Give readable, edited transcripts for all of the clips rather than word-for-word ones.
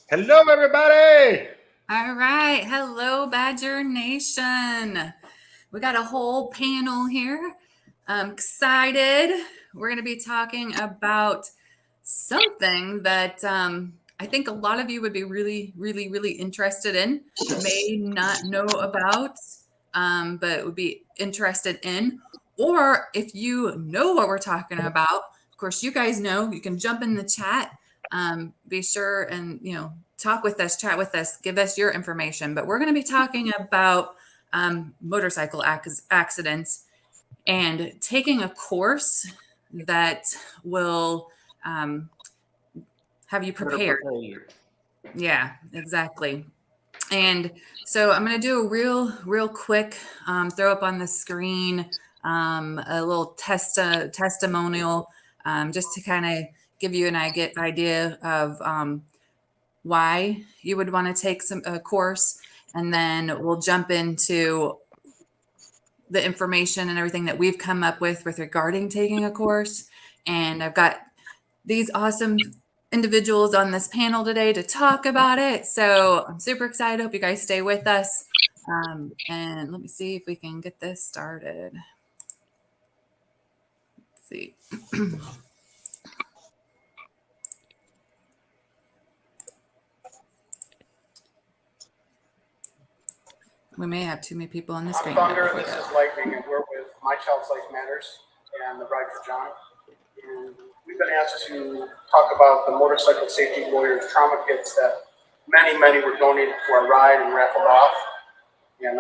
Hello, everybody. All right. Hello, Badger Nation. We got a whole panel here. I'm excited. We're going to be talking about something that I think a lot of you would be really interested in, may not know about, but would be interested in. Or if you know what we're talking about, of course, you guys know, you can jump in the chat. Be sure and, talk with us, chat with us, give us your information. But we're going to be talking about motorcycle accidents and taking a course that will have you prepared. Yeah, exactly. And so I'm going to do a real quick throw up on the screen a little testimonial just to kind of give you an idea of why you would want to take a course, and then we'll jump into the information and everything that we've come up with regarding taking a course. And I've got these awesome individuals on this panel today to talk about it. So I'm super excited. Hope you guys stay with us. And let me see if we can get this started. Let's see. We may have too many people on the screen. Thunder, this is Lightning, and we're with My Child's Life Matters and the Ride for John. And we've been asked to talk about the motorcycle safety lawyers trauma kits that many were donated to our ride and raffled off. And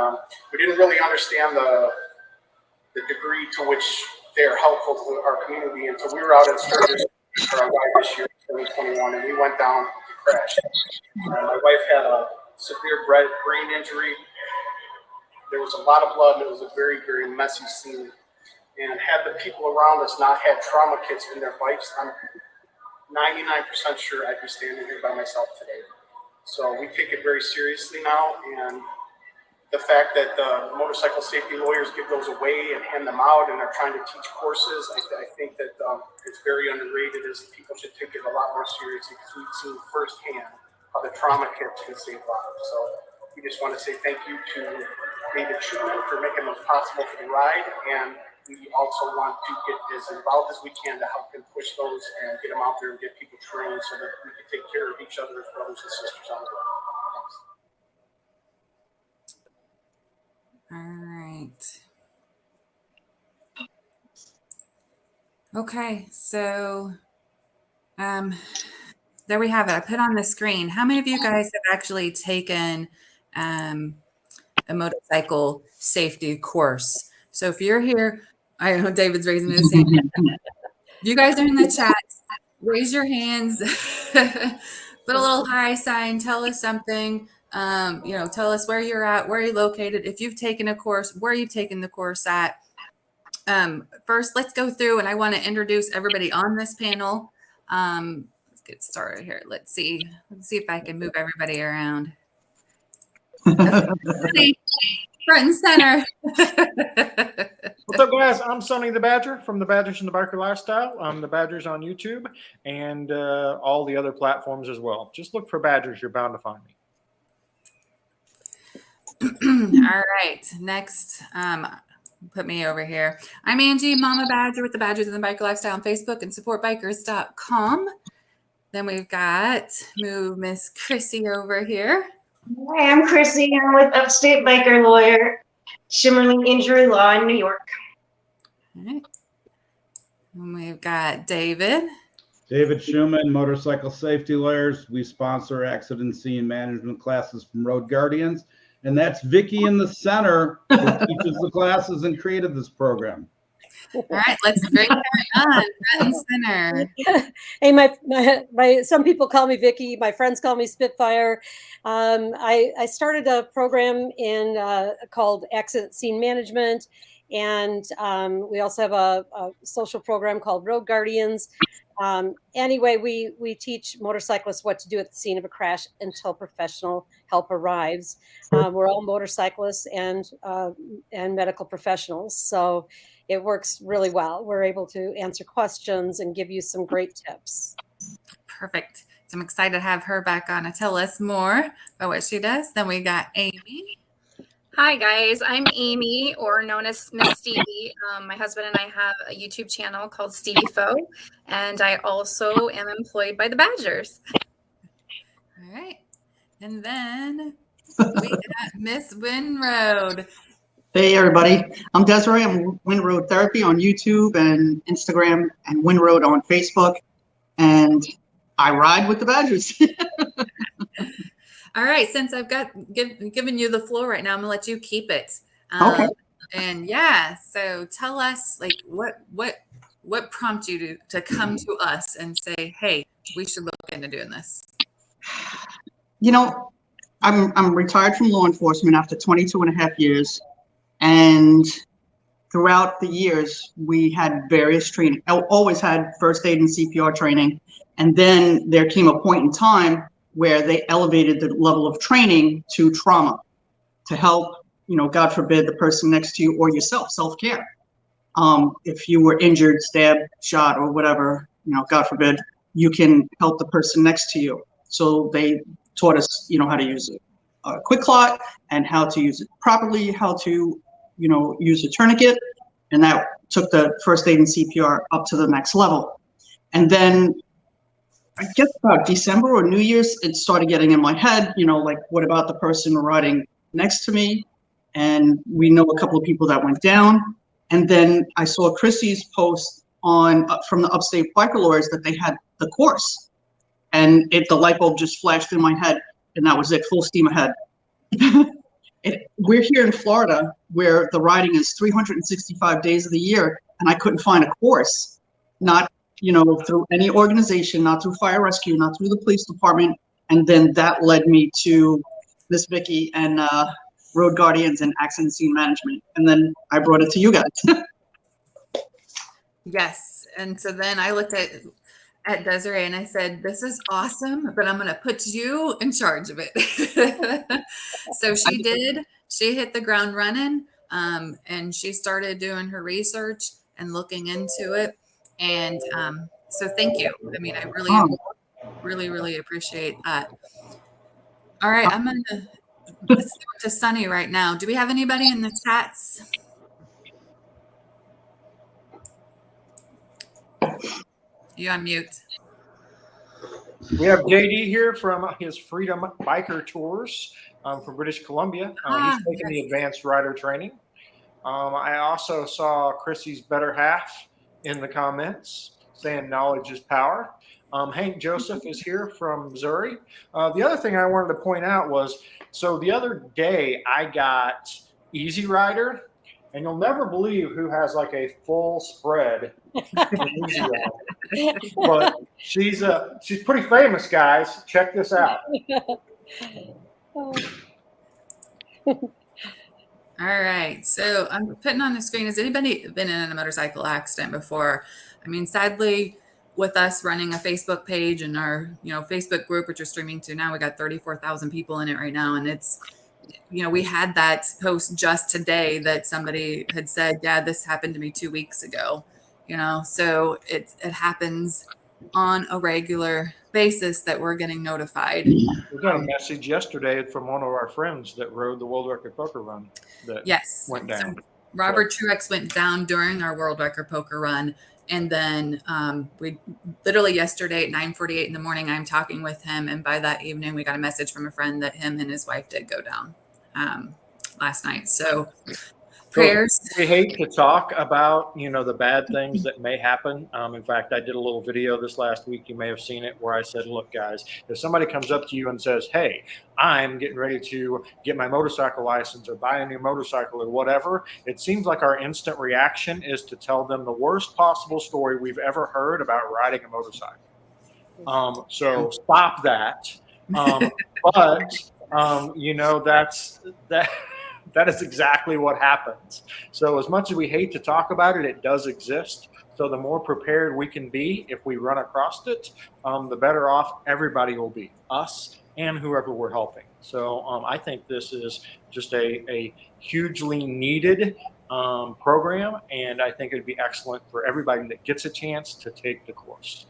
we didn't really understand the degree to which they are helpful to our community until we were out in Sturgis for our ride this year, 2021, and we went down to crash. My wife had a severe brain injury. There was a lot of blood, and it was a very messy scene. And had the people around us not had trauma kits in their bikes, I'm 99% sure I'd be standing here by myself today. So we take it very seriously now, and the fact that the motorcycle safety lawyers give those away and hand them out and are trying to teach courses, I think that it's very underrated, as people should take it a lot more seriously, because we've seen firsthand how the trauma kits can save lives. So we just want to say thank you to David Shuman for making those possible for the ride, and we also want to get as involved as we can to help them push those and get them out there and get people trained so that we can take care of each other as brothers and sisters on the road. Thanks. All right. Okay, so there we have it. I put on the screen. How many of you guys have actually taken a motorcycle safety course? So if you're here, I know David's raising his hand. If you guys are in the chat, raise your hands, put a little high sign, tell us something. Tell us where you're at, where you're located. If you've taken a course, where you've taken the course at. First, let's go through, and I want to introduce everybody on this panel. Let's get started here. Let's see if I can move everybody around. Front and center. What's up, guys? I'm Sonny the Badger from the Badgers and the Biker Lifestyle. I'm the Badgers on YouTube and all the other platforms as well. Just look for Badgers. You're bound to find me. All right. Next, put me over here. I'm Angie, Mama Badger with the Badgers and the Biker Lifestyle on Facebook and supportbikers.com. Then we've got Miss Chrissy over here. Hi, I'm Chrissy. I'm with Upstate Biker Lawyer, Shuman Injury Law in New York. All right. And we've got David. David Shuman, Motorcycle Safety Lawyers. We sponsor accident scene management classes from Road Guardians. And that's Vicki in the center, who teaches the classes and created this program. All right, let's bring her on, front and center. Hey, my some people call me Vicki. My friends call me Spitfire. I started a program called Accident Scene Management, and we also have a social program called Road Guardians. Anyway, we teach motorcyclists what to do at the scene of a crash until professional help arrives. We're all motorcyclists and medical professionals, so it works really well. We're able to answer questions and give you some great tips. Perfect. So I'm excited to have her back on to tell us more about what she does. Then we got Amy. Hi guys, I'm Amy, or known as Miss Stevie. My husband and I have a YouTube channel called Stevie Fo, and I also am employed by the Badgers. All right. And then we got Miss Winroad. Hey everybody, I'm Desiree. I'm Windroad Therapy on YouTube and Instagram, and Windroad on Facebook, and I ride with the Badgers. All right, since I've given you the floor right now, I'm gonna let you keep it. Okay. And yeah, so tell us, like, what prompted you to come to us and say, hey, we should look into doing this? You know, I'm retired from law enforcement after 22 and a half years, and throughout the years we had various training. I always had first aid and CPR training, and then there came a point in time where they elevated the level of training to trauma, to help, God forbid, the person next to you or yourself, self-care. If you were injured, stabbed, shot, or whatever, God forbid, you can help the person next to you. So they taught us, how to use a quick clot and how to use it properly, how to, use a tourniquet. And that took the first aid and CPR up to the next level. And then I guess about December or New Year's, it started getting in my head, like, what about the person riding next to me? And we know a couple of people that went down. And then I saw Chrissy's post from the Upstate Biker Lawyers that they had the course. And the light bulb just flashed in my head, and that was it, full steam ahead. We're here in Florida, where the riding is 365 days of the year, and I couldn't find a course, not through any organization, not through fire rescue, not through the police department. And then that led me to Miss Vicki and Road Guardians and Accident Scene Management. And then I brought it to you guys. Yes. And so then I looked at Desiree and I said, this is awesome, but I'm going to put you in charge of it. So she did. She hit the ground running, and she started doing her research and looking into it. And so thank you. I mean, I really appreciate that. All right, I'm going to let's go to Sonny right now. Do we have anybody in the chats? You on mute. We have JD here from his Freedom Biker Tours from British Columbia. He's taking the advanced rider training. I also saw Chrissy's better half in the comments saying knowledge is power. Hank Joseph is here from Missouri. The other thing I wanted to point out was, so the other day I got Easy Rider, and you'll never believe who has like a full spread in Easy Rider. But she's pretty famous, guys. Check this out. All right, so I'm putting on the screen, has anybody been in a motorcycle accident before? I mean, sadly, with us running a Facebook page and our, Facebook group, which we're streaming to now, we got 34,000 people in it right now. And it's, we had that post just today that somebody had said, yeah, this happened to me 2 weeks ago, so it happens on a regular basis that we're getting notified. We got a message yesterday from one of our friends that rode the world record poker run that went down. So Robert Truex went down during our world record poker run. And then we literally yesterday at 9:48 in the morning, I'm talking with him. And by that evening, we got a message from a friend that him and his wife did go down last night. So prayers. We hate to talk about, the bad things that may happen. In fact, I did a little video this last week. You may have seen it where I said, look, guys, if somebody comes up to you and says, hey, I'm getting ready to get my motorcycle license or buy a new motorcycle or whatever, it seems like our instant reaction is to tell them the worst possible story we've ever heard about riding a motorcycle. So stop that. That is exactly what happens. So as much as we hate to talk about it, it does exist. So the more prepared we can be if we run across it, the better off everybody will be, us and whoever we're helping. So I think this is just a hugely needed program, and I think it'd be excellent for everybody that gets a chance to take the course.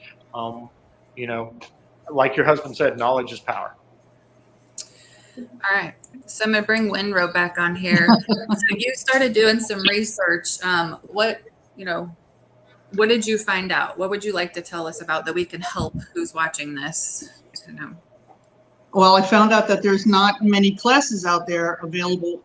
like your husband said, knowledge is power. All right. So I'm going to bring Winrow back on here. So you started doing some research. What did you find out? What would you like to tell us about that we can help who's watching this to know? Well, I found out that there's not many classes out there available.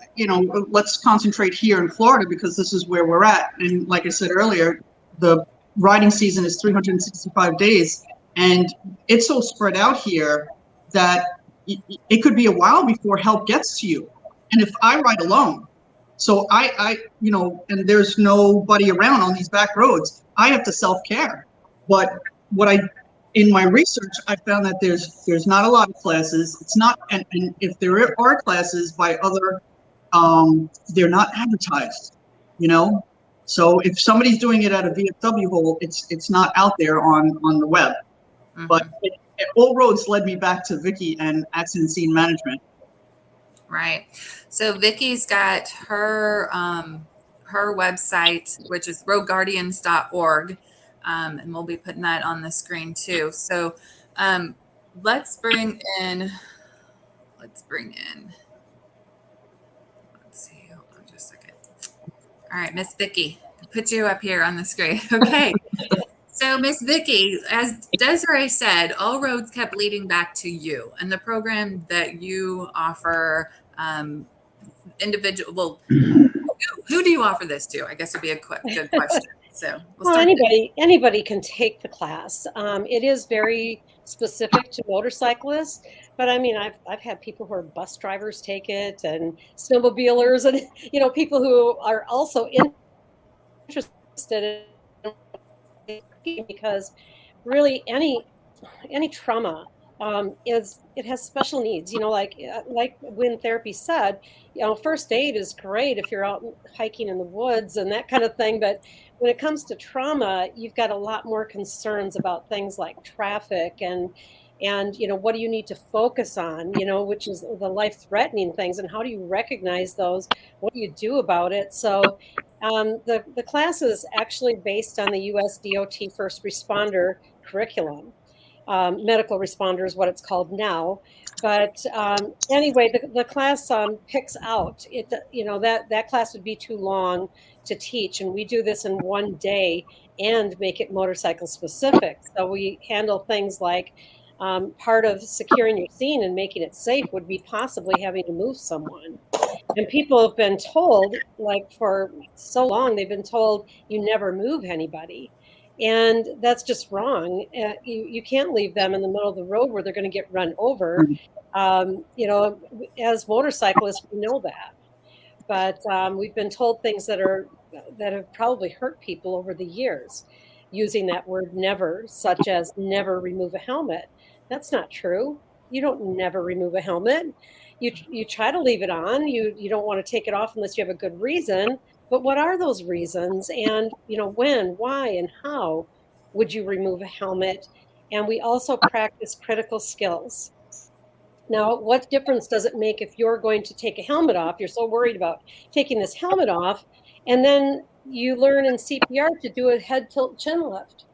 Let's concentrate here in Florida because this is where we're at. And like I said earlier, the riding season is 365 days. And it's so spread out here that it could be a while before help gets to you. And if I ride alone, so and there's nobody around on these back roads, I have to self-care. But in my research, I found that there's not a lot of classes. It's not, and if there are classes by other, they're not advertised, So if somebody's doing it at a VFW hole, it's not out there on the web. Mm-hmm. But all roads led me back to Vicki and accident scene management. Right. So Vicki's got her website, which is roadguardians.org. And we'll be putting that on the screen too. So let's bring in, let's see, hold on just a second. All right, Miss Vicki, put you up here on the screen. Okay. So Miss Vicki, as Desiree said, all roads kept leading back to you and the program that you offer individual. Well, who do you offer this to? I guess would be a good question. So anybody can take the class. It is very specific to motorcyclists, but I mean, I've had people who are bus drivers take it, and snowmobilers, and people who are also interested in, because really any trauma it has special needs. Like when therapy said, first aid is great if you're out hiking in the woods and that kind of thing, but when it comes to trauma, you've got a lot more concerns about things like traffic and what do you need to focus on, which is the life-threatening things, and how do you recognize those? What do you do about it? So the class is actually based on the US DOT first responder curriculum. Medical responder is what it's called now. But anyway, the class picks out it. That class would be too long to teach, and we do this in one day and make it motorcycle specific. So we handle things like part of securing your scene and making it safe would be possibly having to move someone. And people have been told, like for so long, they've been told you never move anybody. And that's just wrong. You can't leave them in the middle of the road where they're going to get run over. As motorcyclists, we know that. But we've been told things that have probably hurt people over the years, using that word never, such as never remove a helmet. That's not true. You don't never remove a helmet. You try to leave it on. You don't want to take it off unless you have a good reason. But what are those reasons? And, when, why, and how would you remove a helmet? And we also practice critical skills. Now, what difference does it make if you're going to take a helmet off? You're so worried about taking this helmet off, and then you learn in CPR to do a head tilt chin lift.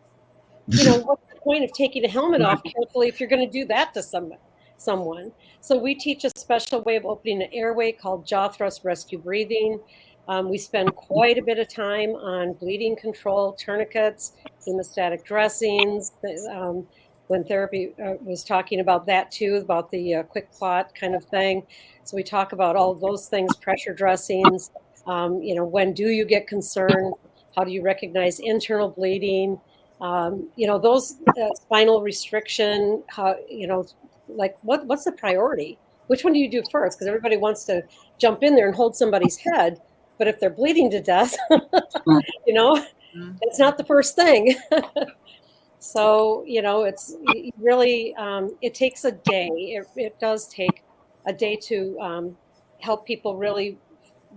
What's the point of taking a helmet off carefully if you're going to do that to someone? So we teach a special way of opening an airway called jaw thrust rescue breathing. We spend quite a bit of time on bleeding control, tourniquets, hemostatic dressings. When therapy was talking about that too, about the quick clot kind of thing. So we talk about all of those things, pressure dressings. When do you get concerned? How do you recognize internal bleeding? Those spinal restriction. What's the priority? Which one do you do first? Because everybody wants to jump in there and hold somebody's head. But if they're bleeding to death, it's not the first thing. So, it's really, it takes a day. It does take a day to help people really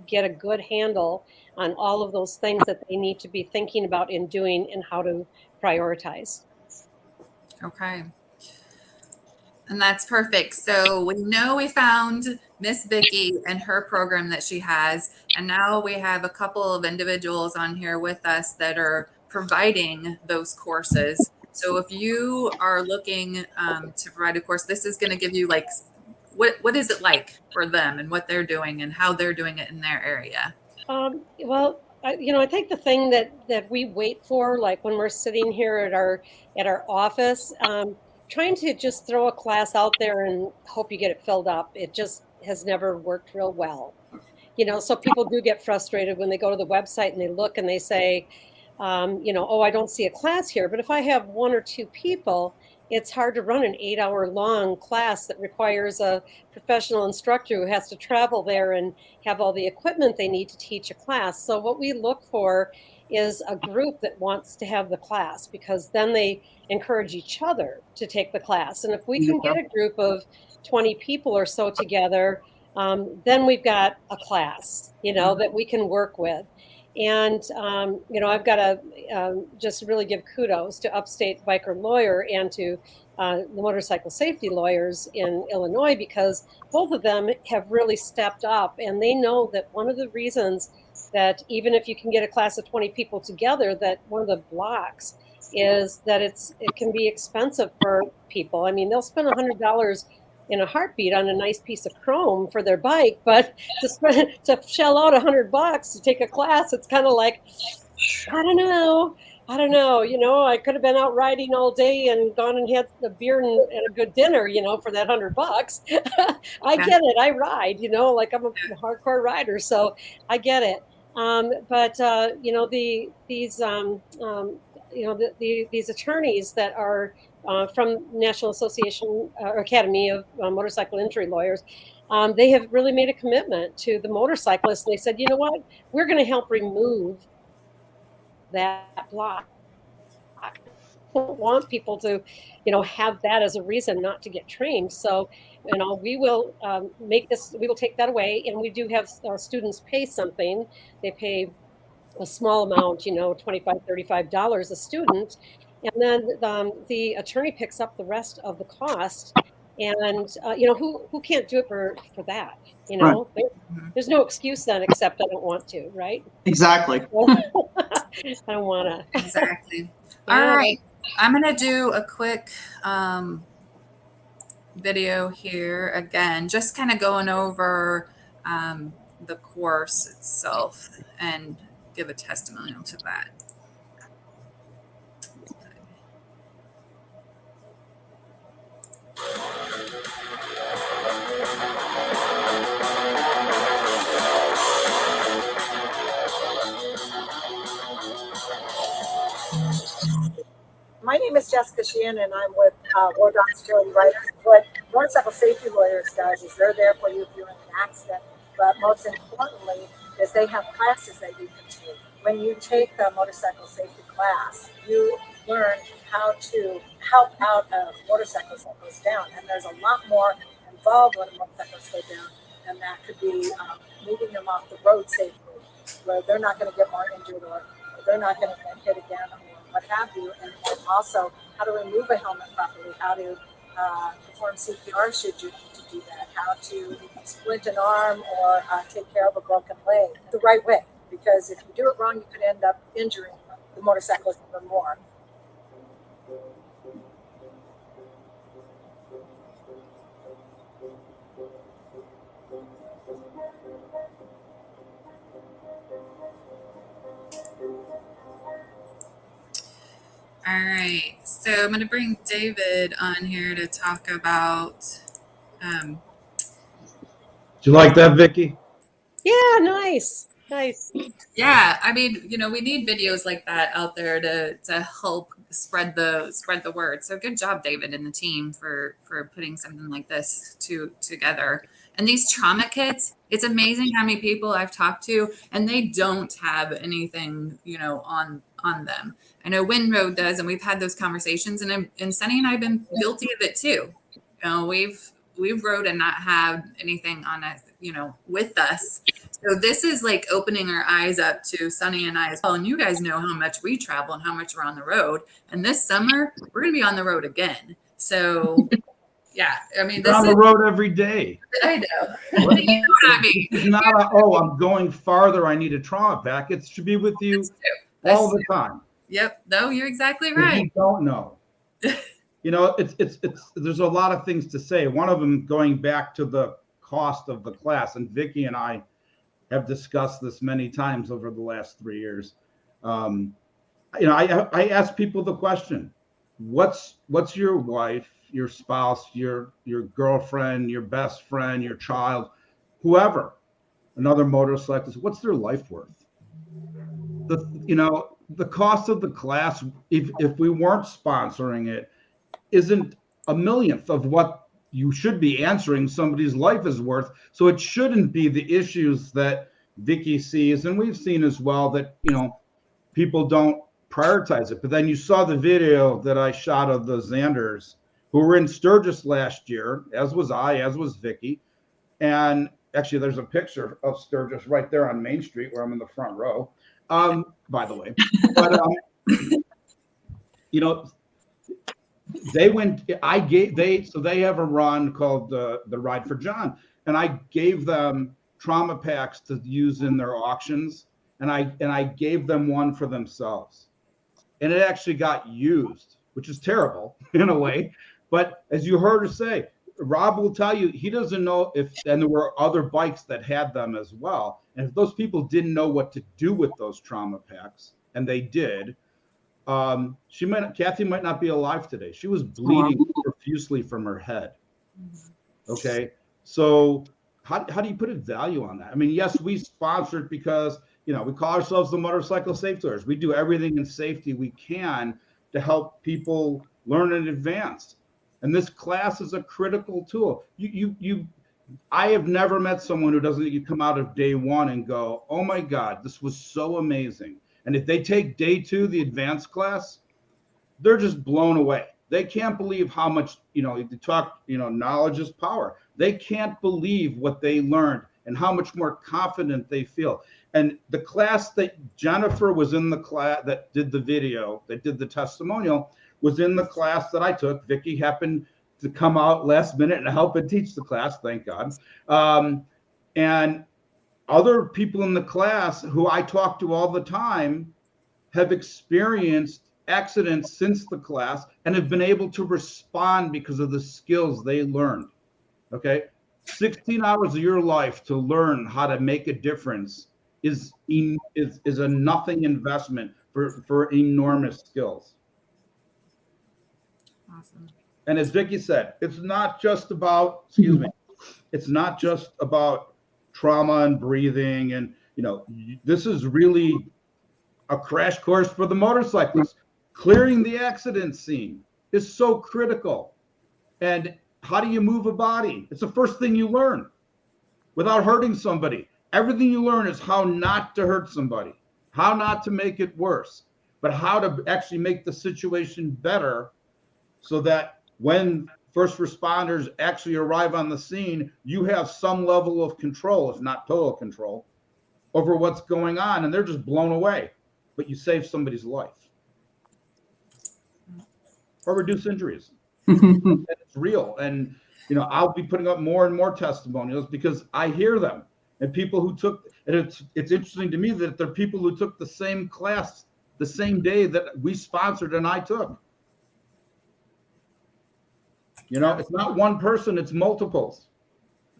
get a good handle on all of those things that they need to be thinking about and doing and how to prioritize. Okay. And that's perfect. So we know we found Miss Vicki and her program that she has. And now we have a couple of individuals on here with us that are providing those courses. So if you are looking to provide a course, this is going to give you like, what is it like for them and what they're doing and how they're doing it in their area? Well, I think the thing that we wait for, like when we're sitting here at our office, trying to just throw a class out there and hope you get it filled up, it just has never worked real well. So people do get frustrated when they go to the website and they look and they say, oh, I don't see a class here. But if I have one or two people, it's hard to run an 8-hour long class that requires a professional instructor who has to travel there and have all the equipment they need to teach a class. So what we look for is a group that wants to have the class, because then they encourage each other to take the class. And if we can get a group of 20 people or so together, then we've got a class, that we can work with. And, I've got to just really give kudos to Upstate Biker Lawyer and to the motorcycle safety lawyers in Illinois, because both of them have really stepped up, and they know that one of the reasons that even if you can get a class of 20 people together, that one of the blocks is that it can be expensive for people. I mean, they'll spend $100 in a heartbeat on a nice piece of chrome for their bike, but to shell out $100 to take a class, it's kind of like, I don't know. I could have been out riding all day and gone and had a beer and a good dinner, for that $100. I get it. I ride, like I'm a hardcore rider, so I get it. These attorneys that are from National Association or Academy of Motorcycle Injury Lawyers, they have really made a commitment to the motorcyclists. They said, you know what, we're going to help remove that block. I don't want people to, have that as a reason not to get trained. So, we will we will take that away. And we do have our students pay something. They pay a small amount, $25, $35 a student. And then the attorney picks up the rest of the cost. And, who can't do it for that? Right. There's no excuse then except I don't want to, right? Exactly. I don't want to. Exactly. All right. I'm going to do a quick video here again, just kind of going over the course itself and give a testimonial to that. My name is Jessica Sheehan, and I'm with War Dogs Charity Riders. What Motorcycle Safety Lawyers does is they're there for you if you're in an accident, but most importantly is they have classes that you can take. When you take the motorcycle safety class, you learn how to help out a motorcycle that goes down, and there's a lot more involved when a motorcycle goes down, and that could be moving them off the road safely, where they're not going to get more injured or they're not going to get hit again, what have you, and also how to remove a helmet properly, how to perform CPR should you need to do that, how to splint an arm or take care of a broken leg the right way, because if you do it wrong, you could end up injuring the motorcyclist even more. All right, so I'm going to bring David on here to talk about. Do you like that, Vicki? Yeah, nice. Yeah, I mean, we need videos like that out there to help spread the word. So good job, David, and the team for putting something like this together. And these trauma kits, it's amazing how many people I've talked to, and they don't have anything, on them. I know Windroad does, and we've had those conversations, and Sonny and I have been guilty of it too. We've rode and not have anything on us, with us. So this is like opening our eyes up to Sonny and I as well. And you guys know how much we travel and how much we're on the road. And this summer, we're going to be on the road again. So yeah, I mean, You're on the road every day. I know. What do you know what I mean? It's not I'm going farther, I need a trauma pack. It should be with you all the time. Yep. No, you're exactly right. You don't know. You know, there's a lot of things to say. One of them going back to the cost of the class, and Vicki and I have discussed this many times over the last 3 years. You know, I ask people the question, what's your wife, your spouse, your girlfriend, your best friend, your child, whoever, another motorcyclist, what's their life worth? You know, the cost of the class, if we weren't sponsoring it, isn't a millionth of what you should be answering somebody's life is worth. So it shouldn't be the issues that Vicki sees, and we've seen as well, that, you know, people don't prioritize it. But then you saw the video that I shot of the Xanders who were in Sturgis last year, as was I, as was Vicki. And actually, there's a picture of Sturgis right there on Main Street where I'm in the front row, by the way. But, you know, they have a run called the Ride for John. And I gave them trauma packs to use in their auctions. And I gave them one for themselves. And it actually got used, which is terrible in a way. But as you heard her say, Rob will tell you, he doesn't know if, and there were other bikes that had them as well. And if those people didn't know what to do with those trauma packs, and they did, Kathy might not be alive today. She was bleeding profusely from her head. Okay. So how do you put a value on that? I mean, yes, we sponsored because, you know, we call ourselves the motorcycle safety lawyers. We do everything in safety we can to help people learn and advance. And this class is a critical tool. I have never met someone who doesn't come out of day one and go, oh my God, this was so amazing. And if they take day two, the advanced class, they're just blown away. They can't believe how much, you know, you talk, you know, knowledge is power. They can't believe what they learned and how much more confident they feel. And the class that Jennifer was in, the class that did the video, that did the testimonial, was in the class that I took. Vicki happened to come out last minute and help and teach the class, thank God. And other people in the class who I talk to all the time have experienced accidents since the class and have been able to respond because of the skills they learned. Okay, 16 hours of your life to learn how to make a difference is a nothing investment for enormous skills. Awesome. And as Vicki said, it's not just about, it's not just about trauma and breathing. And, you know, this is really a crash course for the motorcyclists. Clearing the accident scene is so critical. And how do you move a body? It's the first thing you learn without hurting somebody. Everything you learn is how not to hurt somebody, how not to make it worse, but how to actually make the situation better so that when first responders actually arrive on the scene, you have some level of control, if not total control, over what's going on, and they're just blown away, but you save somebody's life or reduce injuries. And it's real. And, you know, I'll be putting up more and more testimonials because I hear them, and people who took, and it's interesting to me that there are people who took the same class the same day that we sponsored and I took. You know, it's not one person, it's multiples.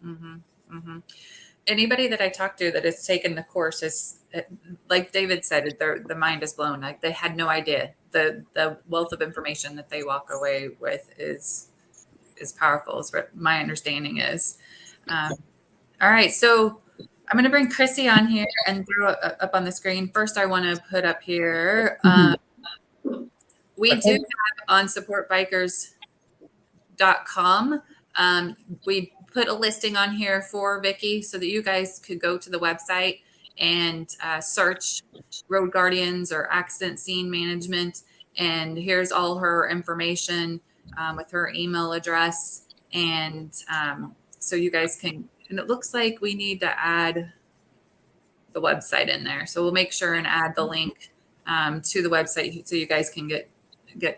Mm-hmm, mm-hmm. Anybody that I talk to that has taken the course is, like David said, the mind is blown. Like they had no idea. The wealth of information that they walk away with is powerful, is what my understanding is. All right, so I'm going to bring Chrissy on here and throw it up on the screen. First, I want to put up here, we do have on supportbikers.com. We put a listing on here for Vicki so that you guys could go to the website and search Road Guardians or accident scene management. And here's all her information with her email address. And so you guys can, and it looks like we need to add the website in there. So we'll make sure and add the link to the website so you guys can get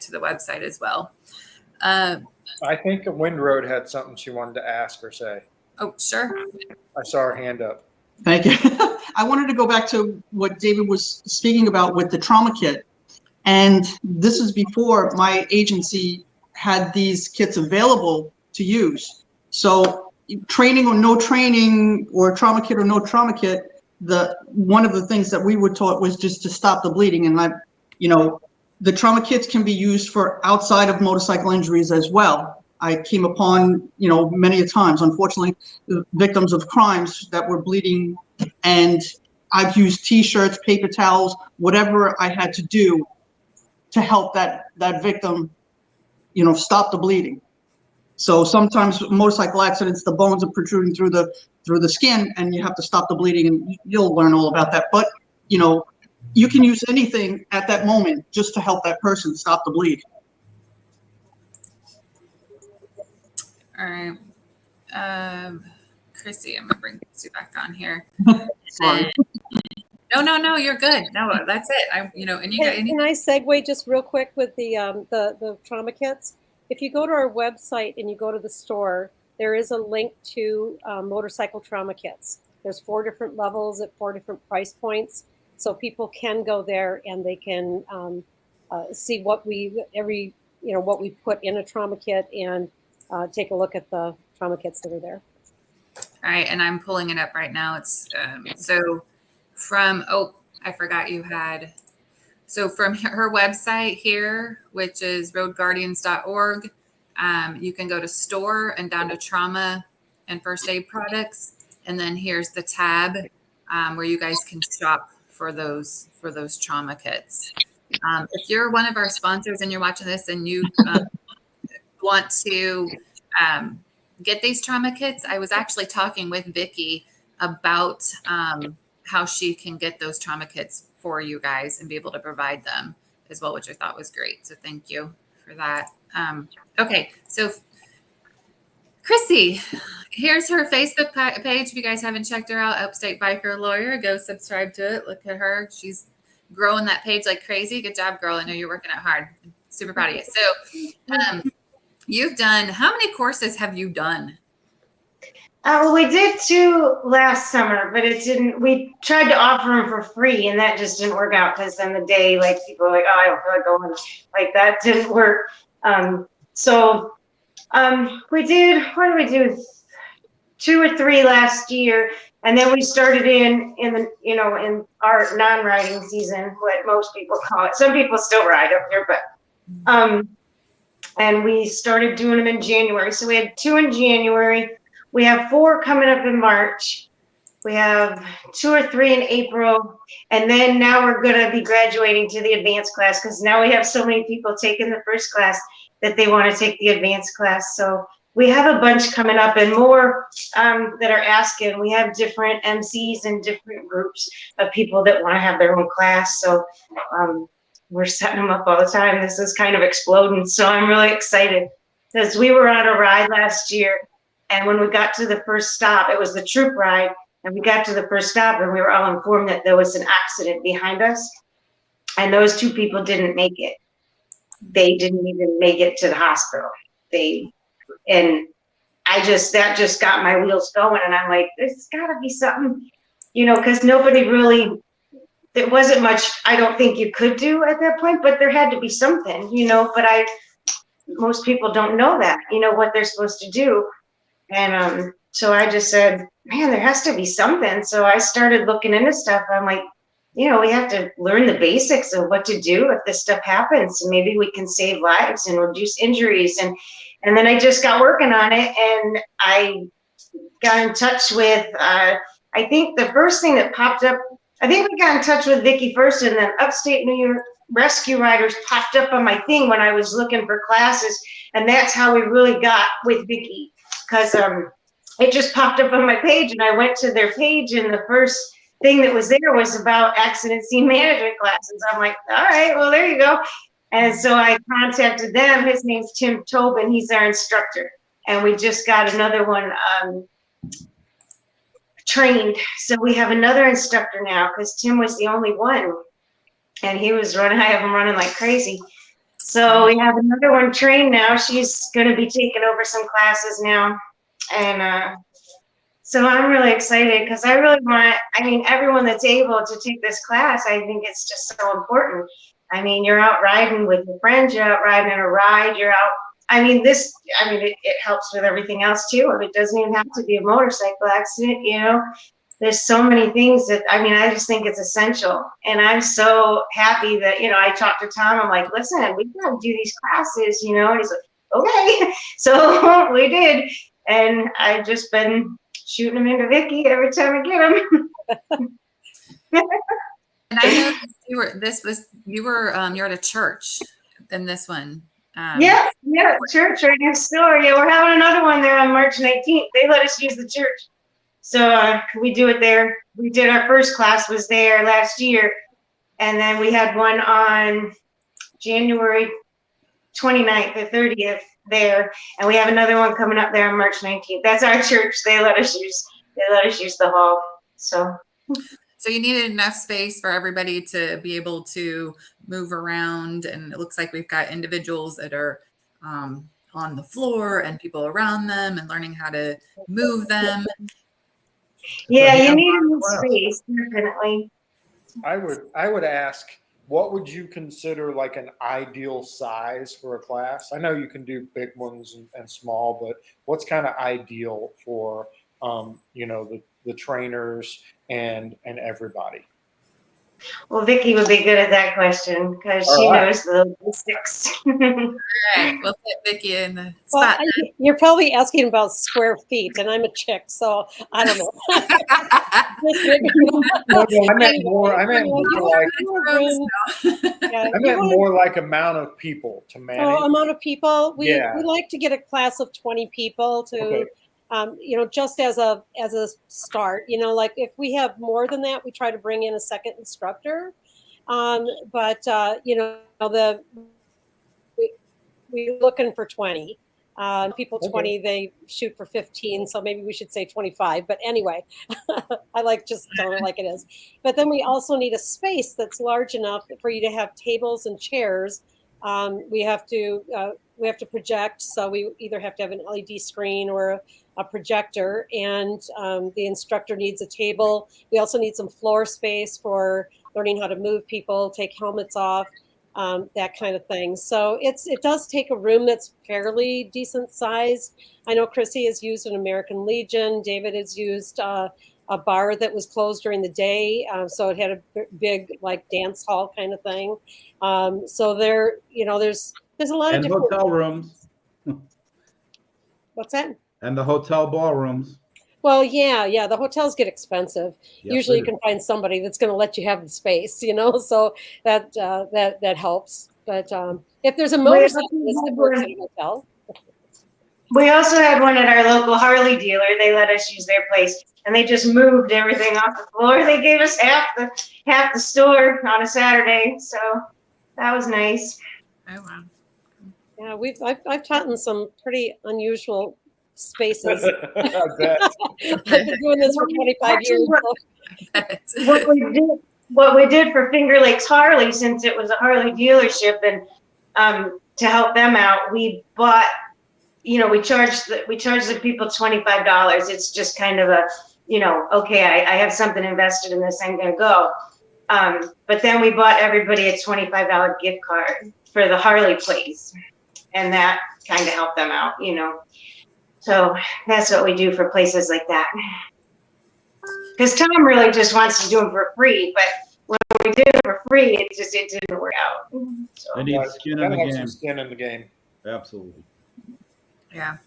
to the website as well. I think Windroad had something she wanted to ask or say. Oh, sure. I saw her hand up. Thank you. I wanted to go back to what David was speaking about with the trauma kit. And this is before my agency had these kits available to use. So training or no training, or trauma kit or no trauma kit, one of the things that we were taught was just to stop the bleeding. And the trauma kits can be used for outside of motorcycle injuries as well. I came upon, many a times, unfortunately, the victims of crimes that were bleeding, and I've used T-shirts, paper towels, whatever I had to do to help that victim, stop the bleeding. So sometimes motorcycle accidents, the bones are protruding through the skin, and you have to stop the bleeding, and you'll learn all about that. But you can use anything at that moment just to help that person stop the bleed. All right. Chrissy, I'm gonna bring Chrissy back on here. Sorry. No, you're good. No, that's it. And you got Can I segue just real quick with the trauma kits? If you go to our website and you go to the store, there is a link to motorcycle trauma kits. There's 4 different levels at 4 different price points, so people can go there and they can see what we put in a trauma kit and take a look at the trauma kits that are there. All right, and I'm pulling it up right now. It's so from I forgot you had. So from her website here, which is roadguardians.org, you can go to store and down to trauma and first aid products, and then here's the tab where you guys can shop for those trauma kits. If you're one of our sponsors and you're watching this and you want to get these trauma kits, I was actually talking with Vicki about how she can get those trauma kits for you guys and be able to provide them as well, which I thought was great. So thank you for that. Okay, so Chrissy, here's her Facebook page. If you guys haven't checked her out, Upstate Biker Lawyer, go subscribe to it. Look at her. She's growing that page like crazy. Good job, girl. I know you're working out hard. Super proud of you. So you've done, how many courses have you done? We did 2 last summer, but it didn't. We tried to offer them for free, and that just didn't work out because then the day, people were like, "Oh, I don't feel like going." Like that didn't work. We did. What did we do? 2 or 3 last year, and then we started in our non-riding season, what most people call it. Some people still ride up here, but and we started doing them in January. So we had 2 in January. We have 4 coming up in March. We have 2 or 3 in April. And then now we're going to be graduating to the advanced class because now we have so many people taking the first class that they want to take the advanced class. So we have a bunch coming up and more that are asking. We have different MCs and different groups of people that want to have their own class. So we're setting them up all the time. This is kind of exploding. So I'm really excited because we were on a ride last year. And when we got to the first stop, it was the troop ride, and we got to the first stop, and we were all informed that there was an accident behind us, and those 2 people didn't make it. They didn't even make it to the hospital. That just got my wheels going, and I'm like, there's got to be something, because nobody really. There wasn't much. I don't think you could do at that point, but there had to be something, But most people don't know that, what they're supposed to do. And so I just said, man, there has to be something. So I started looking into stuff. I'm like, we have to learn the basics of what to do if this stuff happens. And maybe we can save lives and reduce injuries. And then I just got working on it. And I got in touch with, I think the first thing that popped up, I think we got in touch with Vicki first, and then Upstate New York Rescue Riders popped up on my thing when I was looking for classes. And that's how we really got with Vicki. Because it just popped up on my page, and I went to their page, and the first thing that was there was about accident scene management classes. I'm like, all right, well, there you go. And so I contacted them. His name's Tim Tobin. He's our instructor. And we just got another one trained. So we have another instructor now because Tim was the only one. And he was running, I have him running like crazy. So we have another one trained now. She's going to be taking over some classes now. And so I'm really excited because I really want, everyone that's able to take this class, I think it's just so important. I mean, you're out riding with your friends, you're out riding in a ride, you're out. It helps with everything else too. I mean, it doesn't even have to be a motorcycle accident, you know. There's so many things that, I just think it's essential. And I'm so happy that, I talked to Tom. I'm like, listen, we got to do these classes, And he's like, okay. So we did. And I've just been shooting them into Vicki every time I get them. And I know you're at a church in this one. Yeah, church right next door. Yeah, we're having another one there on March 19th. They let us use the church. So we do it there. We did our first class was there last year. And then we had one on January 29th or 30th there. And we have another one coming up there on March 19th. That's our church. They let us use the hall. So you needed enough space for everybody to be able to move around. And it looks like we've got individuals that are on the floor and people around them and learning how to move them. Yeah, you need a space, definitely. I would ask, what would you consider like an ideal size for a class? I know you can do big ones and small, but what's kind of ideal for the trainers and everybody? Well, Vicki would be good at that question because she knows the logistics. All right, we'll put Vicki in the spot. Well, you're probably asking about square feet, and I'm a chick, so I don't know. I meant more like amount of people to manage. Oh, amount of people. We like to get a class of 20 people to. Okay. Just as a start, like if we have more than that, we try to bring in a second instructor. We're looking for 20. People 20, they shoot for 15, so maybe we should say 25. But anyway, I just don't like it is. But then we also need a space that's large enough for you to have tables and chairs. We have to project, so we either have to have an LED screen or a projector, and the instructor needs a table. We also need some floor space for learning how to move people, take helmets off, that kind of thing. So it does take a room that's fairly decent sized. I know Chrissy has used an American Legion. David has used a bar that was closed during the day, so it had a big dance hall kind of thing. So there's a lot of different hotel rooms. What's that? And the hotel ballrooms. Well, yeah. The hotels get expensive. Yes, usually, you can find somebody that's going to let you have the space, So that helps. But if there's a motorcycle that works at a hotel. We also had one at our local Harley dealer. They let us use their place, and they just moved everything off the floor. They gave us half the store on a Saturday, so that was nice. Oh wow. Yeah, I've taught in some pretty unusual spaces. I bet. I've been doing this for 25 years. What we did for Finger Lakes Harley, since it was a Harley dealership, and to help them out, we bought. We charged the people $25. It's just kind of a, okay, I have something invested in this, I'm gonna go. But then we bought everybody a $25 gift card for the Harley place, and that kind of helped them out, So that's what we do for places like that. Because Tom really just wants to do them for free, but when we did it for free, it didn't work out. So. They need skin in the game. Skin in the game. Absolutely. Yeah,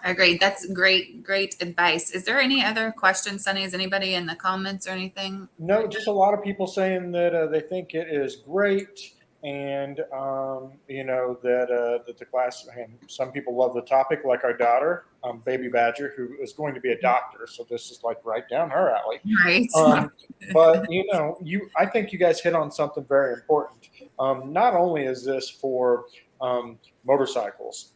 I agree. That's great advice. Is there any other questions, Sonny? Is anybody in the comments or anything? No, just a lot of people saying that they think it is great, and that the class. And some people love the topic, like our daughter, Baby Badger, who is going to be a doctor. So this is right down her alley. Right. But I think you guys hit on something very important. Not only is this for motorcycles.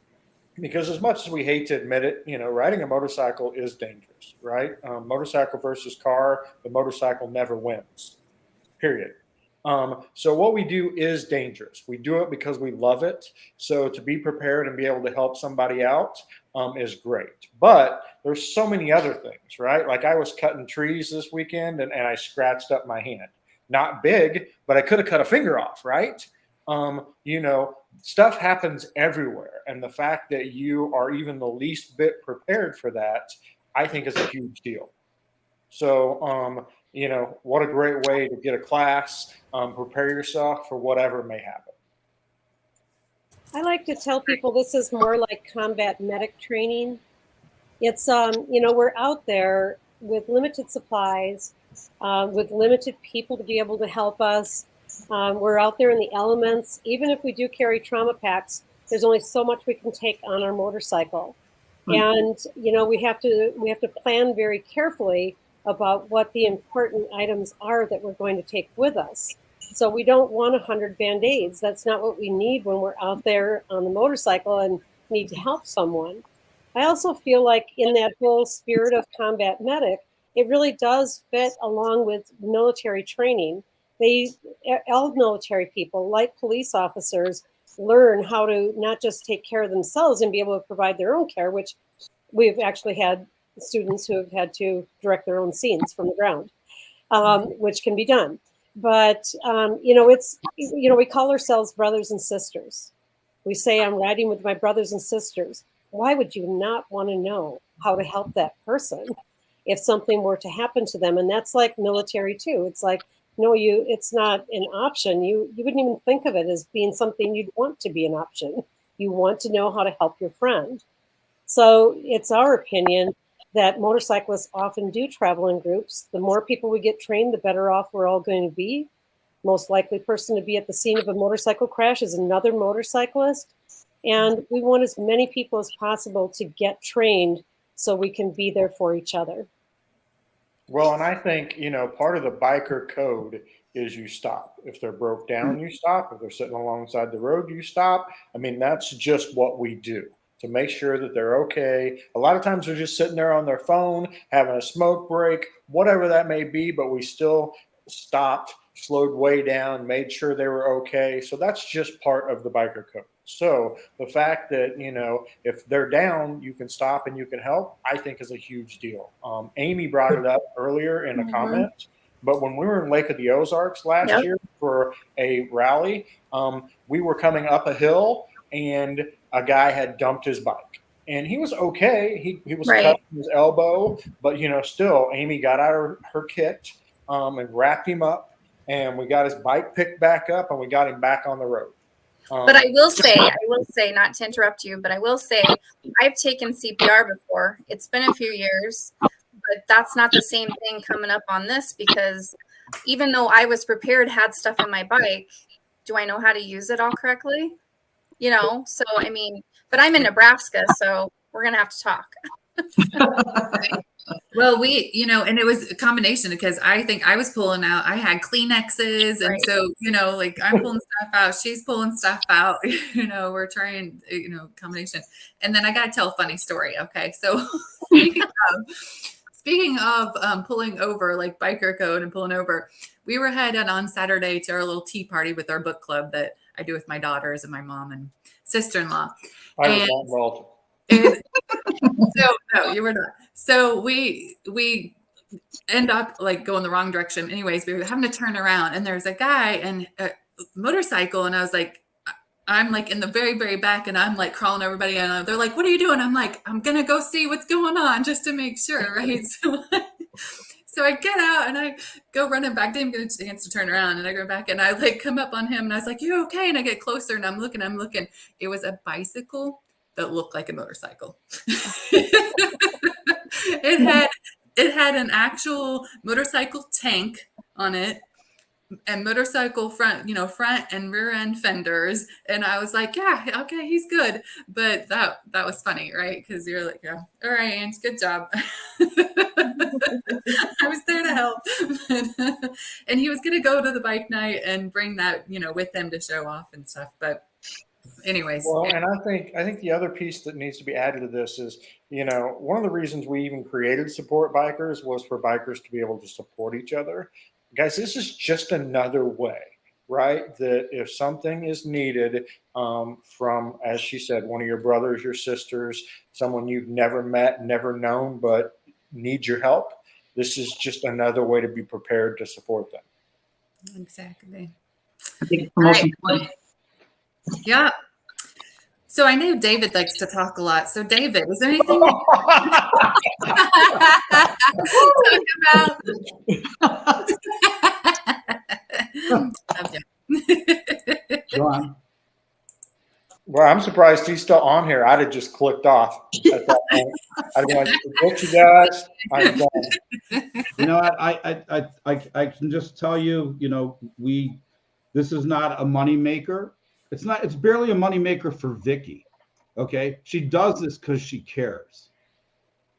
Because as much as we hate to admit it, riding a motorcycle is dangerous, right? Motorcycle versus car, the motorcycle never wins, period. So what we do is dangerous. We do it because we love it. So to be prepared and be able to help somebody out is great. But there's so many other things, right? Like I was cutting trees this weekend and I scratched up my hand. not big, but I could have cut a finger off, right? You know, stuff happens everywhere. And the fact that you are even the least bit prepared for that, I think is a huge deal. So, you know, what a great way to get a class, prepare yourself for whatever may happen. I like to tell people this is more like combat medic training. It's, you know, we're out there with limited supplies, with limited people to be able to help us. We're out there in the elements. Even if we do carry trauma packs, there's only so much we can take on our motorcycle. And, you know, we have to plan very carefully about what the important items are that we're going to take with us. So we don't want 100 Band-Aids. That's not what we need when we're out there on the motorcycle and need to help someone. I also feel like in that whole spirit of combat medic, it really does fit along with military training. All military people, like police officers, learn how to not just take care of themselves and be able to provide their own care, which we've actually had students who have had to direct their own scenes from the ground, which can be done. But, you know, it's, you know, we call ourselves brothers and sisters. We say, I'm riding with my brothers and sisters. Why would you not want to know how to help that person if something were to happen to them? And that's like military too. It's like, no, it's not an option. You wouldn't even think of it as being something you'd want to be an option. You want to know how to help your friend. So it's our opinion that motorcyclists often do travel in groups. The more people we get trained, the better off we're all going to be. Most likely person to be at the scene of a motorcycle crash is another motorcyclist. And we want as many people as possible to get trained so we can be there for each other. Well, and I think, you know, part of the biker code is you stop. If they're broke down, you stop. If they're sitting alongside the road, you stop. I mean, that's just what we do to make sure that they're okay. A lot of times they're just sitting there on their phone, having a smoke break, whatever that may be, but we still stopped, slowed way down, made sure they were okay. So that's just part of the biker code. So the fact that, you know, if they're down, you can stop and you can help, I think is a huge deal. Amy brought it up earlier in a comment, but when we were in Lake of the Ozarks last year for a rally, we were coming up a hill and a guy had dumped his bike. And he was okay. He was cut his elbow, but, you know, still Amy got out her kit and wrapped him up, and we got his bike picked back up and we got him back on the road. But I will say, not to interrupt you, but I will say I've taken CPR before. It's been a few years, but that's not the same thing coming up on this, because even though I was prepared, had stuff in my bike, do I know how to use it all correctly? You know, so I mean, but I'm in Nebraska, so we're going to have to talk. Well, you know, and it was a combination because I think I was pulling out, I had Kleenexes. And so, you know, like I'm pulling stuff out, she's pulling stuff out, you know, we're trying, you know, combination. And then I got to tell a funny story. Okay. So speaking of pulling over, like biker code and pulling over, we were headed on Saturday to our little tea party with our book club that I do with my daughters and my mom and sister-in-law. I was not involved. So no, you were not. So we end up like going the wrong direction. Anyways, we were having to turn around, and there's a guy and a motorcycle, and I was like, I'm like in the very, very back, and I'm like crawling everybody, and they're like, "What are you doing?" I'm like, "I'm gonna go see what's going on just to make sure," right? So I get out and I go running back. Didn't get a chance to turn around, and I go back and I like come up on him, and I was like, "You okay?" And I get closer, and I'm looking. It was a bicycle that looked like a motorcycle. It had an actual motorcycle tank on it, and motorcycle front and rear end fenders. And I was like, yeah, okay, he's good. But that was funny, right? Because you're like, yeah, all right, Ange, good job. I was there to help. And he was going to go to the bike night and bring that, you know, with him to show off and stuff. But anyways. Well, and I think the other piece that needs to be added to this is, you know, one of the reasons we even created Support Bikers was for bikers to be able to support each other. Guys, this is just another way, right? That if something is needed from, as she said, one of your brothers, your sisters, someone you've never met, never known, but needs your help, this is just another way to be prepared to support them. Exactly. I think it's the most important. Yeah. So I know David likes to talk a lot. So David, is there anything talk about? John. Well, I'm surprised he's still on here. I'd have just clicked off at that point. I'd be like, "What you guys?" I'm done. You know, I can just tell you, you know, this is not a money maker. It's barely a money maker for Vicki. Okay. She does this because she cares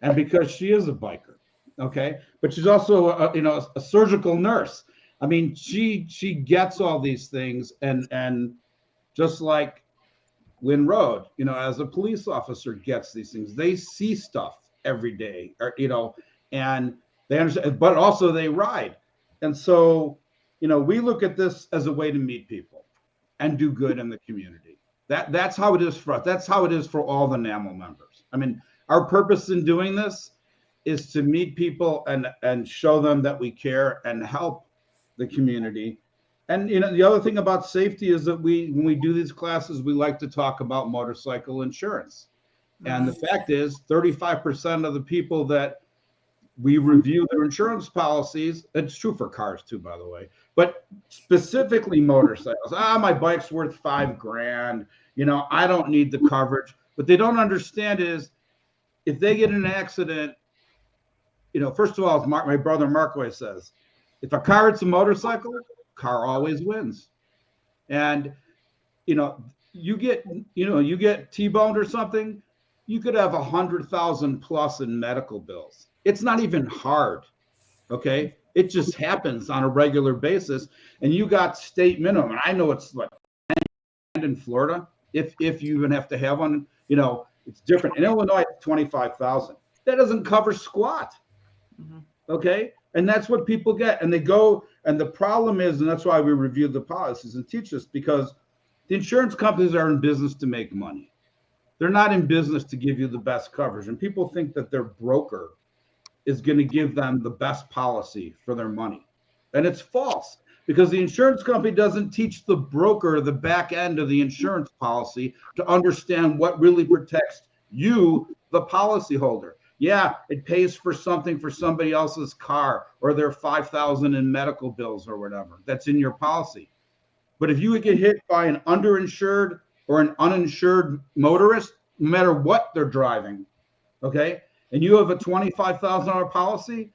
and because she is a biker. Okay. But she's also a surgical nurse. I mean, she gets all these things and just like Lynn Road, you know, as a police officer gets these things, they see stuff every day, or, you know, and they understand, but also they ride. And so, you know, we look at this as a way to meet people and do good in the community. That's how it is for us. That's how it is for all the NAML members. I mean, our purpose in doing this is to meet people and show them that we care and help the community. And, you know, the other thing about safety is that when we do these classes, we like to talk about motorcycle insurance. And the fact is 35% of the people that we review their insurance policies, it's true for cars too, by the way, but specifically motorcycles. My bike's worth $5,000. You know, I don't need the coverage. What they don't understand is if they get in an accident, you know, first of all, as my brother Mark always says, if a car hits a motorcycle, car always wins. And, you know, you get T-boned or something, you could have 100,000 plus in medical bills. It's not even hard. Okay. It just happens on a regular basis. And you got state minimum. And I know it's like in Florida, if you even have to have one, you know, it's different. In Illinois, it's 25,000. That doesn't cover squat. Okay. And that's what people get. And they go, and the problem is, and that's why we review the policies and teach this, because the insurance companies are in business to make money. They're not in business to give you the best coverage. And people think that their broker is going to give them the best policy for their money. And it's false, because the insurance company doesn't teach the broker the back end of the insurance policy to understand what really protects you, the policyholder. Yeah, it pays for something for somebody else's car or their 5,000 in medical bills or whatever that's in your policy. But if you get hit by an underinsured or an uninsured motorist, no matter what they're driving, okay, and you have a $25,000 policy,